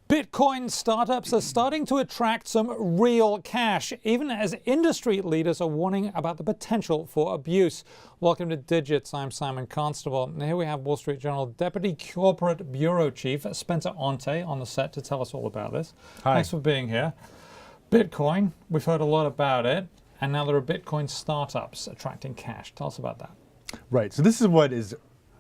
Bitcoin startups are starting to attract some real cash, even as industry leaders are warning about the potential for abuse. Welcome to Digits. I'm Simon Constable. And here we have Wall Street Journal Deputy Corporate Bureau Chief Spencer Onte on the set to tell us all about this. Hi. Thanks for being here. Bitcoin, we've heard a lot about it, and now there are Bitcoin startups attracting cash. Tell us about that. Right. So this is what is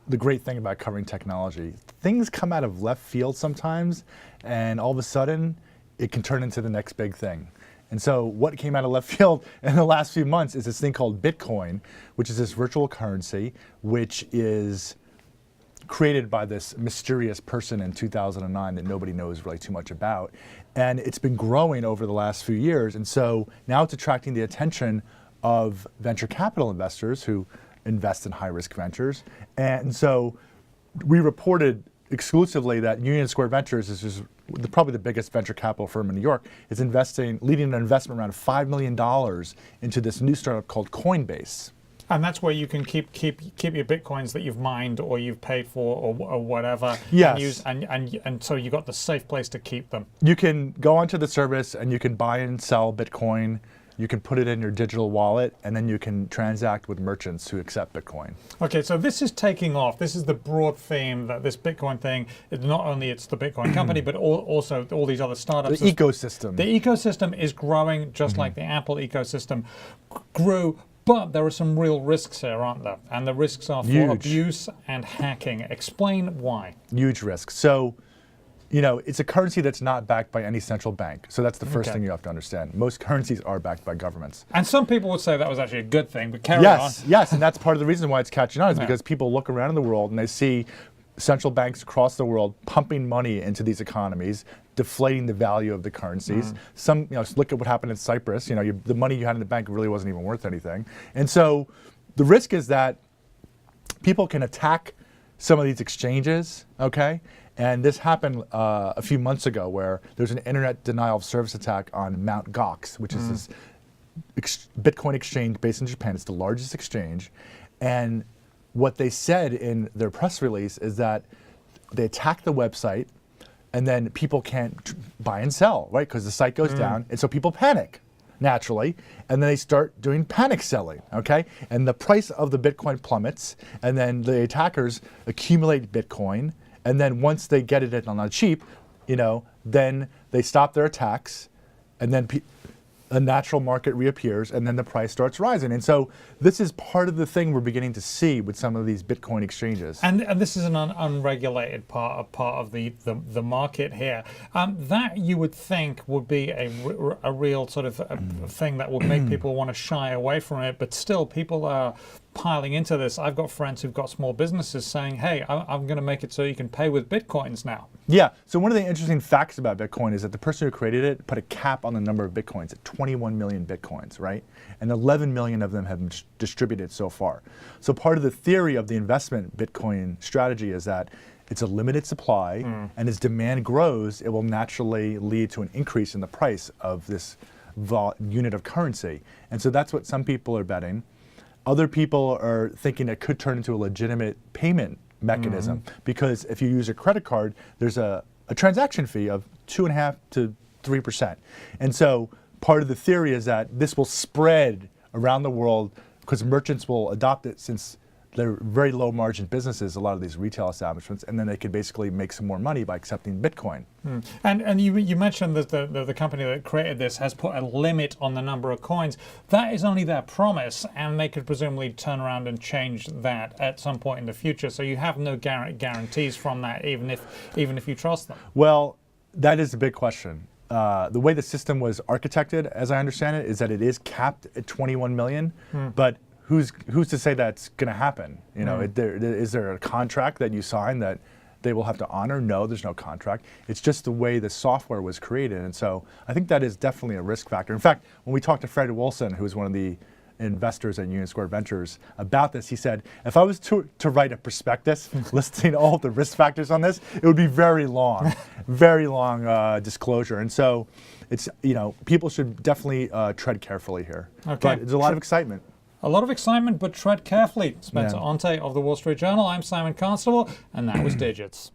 the great thing about covering technology. Things come out of left field sometimes, and all of a sudden, it can turn into the next big thing. And so what came out of left field in the last few months is this thing called Bitcoin, which is this virtual currency, which is created by this mysterious person in 2009 that nobody knows really too much about. And it's been growing over the last few years. And so now it's attracting the attention of venture capital investors who invest in high-risk ventures. And so we reported exclusively that Union Square Ventures is just probably the biggest venture capital firm in New York, is leading an investment round of $5 million into this new startup called Coinbase. And that's where you can keep your bitcoins that you've mined or you've paid for or whatever. Yes. And so you got the safe place to keep them. You can go onto the service and you can buy and sell Bitcoin. You can put it in your digital wallet, and then you can transact with merchants who accept Bitcoin. Okay, so this is taking off. This is the broad theme that this Bitcoin thing is not only it's the Bitcoin company, but also all these other startups. The ecosystem. The ecosystem is growing just like the Apple ecosystem grew. But there are some real risks here, aren't there? And the risks are for abuse and hacking. Explain why. Huge risks. So, you know, it's a currency that's not backed by any central bank. So that's the first thing you have to understand. Most currencies are backed by governments. And some people would say that was actually a good thing, but carry on. Yes, and that's part of the reason why it's catching on is because people look around in the world and they see central banks across the world pumping money into these economies, deflating the value of the currencies. Look at what happened in Cyprus. You know, the money you had in the bank really wasn't even worth anything. And so the risk is that people can attack some of these exchanges, okay? And this happened a few months ago where there's an internet denial of service attack on Mt. Gox, which is this Bitcoin exchange based in Japan. It's the largest exchange. And what they said in their press release is that they attack the website and then people can't buy and sell, right? Because the site goes down. And so people panic, naturally. And then they start doing panic selling, okay? And the price of the Bitcoin plummets. And then the attackers accumulate Bitcoin. And then once they get it on the cheap, you know, then they stop their attacks, and then a natural market reappears, and then the price starts rising. And so this is part of the thing we're beginning to see with some of these Bitcoin exchanges. And this is an unregulated part of the market here. That you would think would be a real sort of thing that would make people want to shy away from it, but still people are piling into this. I've got friends who've got small businesses saying, hey, I'm going to make it so you can pay with Bitcoins now. Yeah, so one of the interesting facts about Bitcoin is that the person who created it put a cap on the number of Bitcoins at 21 million Bitcoins, right? And 11 million of them have been distributed so far. So part of the theory of the investment Bitcoin strategy is that it's a limited supply, and as demand grows, it will naturally lead to an increase in the price of this unit of currency. And so that's what some people are betting. Other people are thinking it could turn into a legitimate payment mechanism because if you use a credit card, there's a transaction fee of 2.5% to 3%. And so part of the theory is that this will spread around the world because merchants will adopt it since they're very low margin businesses, a lot of these retail establishments, and then they could basically make some more money by accepting Bitcoin. And you mentioned that the company that created this has put a limit on the number of coins. That is only their promise, and they could presumably turn around and change that at some point in the future. So you have no guarantees from that, even if you trust them. Well, that is a big question. The way the system was architected, as I understand it, is that it is capped at 21 million, but who's to say that's going to happen? You know, is there a contract that you sign that they will have to honor? No, there's no contract. It's just the way the software was created. And so I think that is definitely a risk factor. In fact, when we talked to Fred Wilson, who was one of the investors at Union Square Ventures about this, he said, if I was to write a prospectus listing all the risk factors on this, it would be very long disclosure. And so it's, you know, people should definitely tread carefully here. Okay. But there's a lot of excitement. A lot of excitement, but tread carefully. Spencer Yeah. Onte of the Wall Street Journal. I'm Simon Constable, and that was Digits.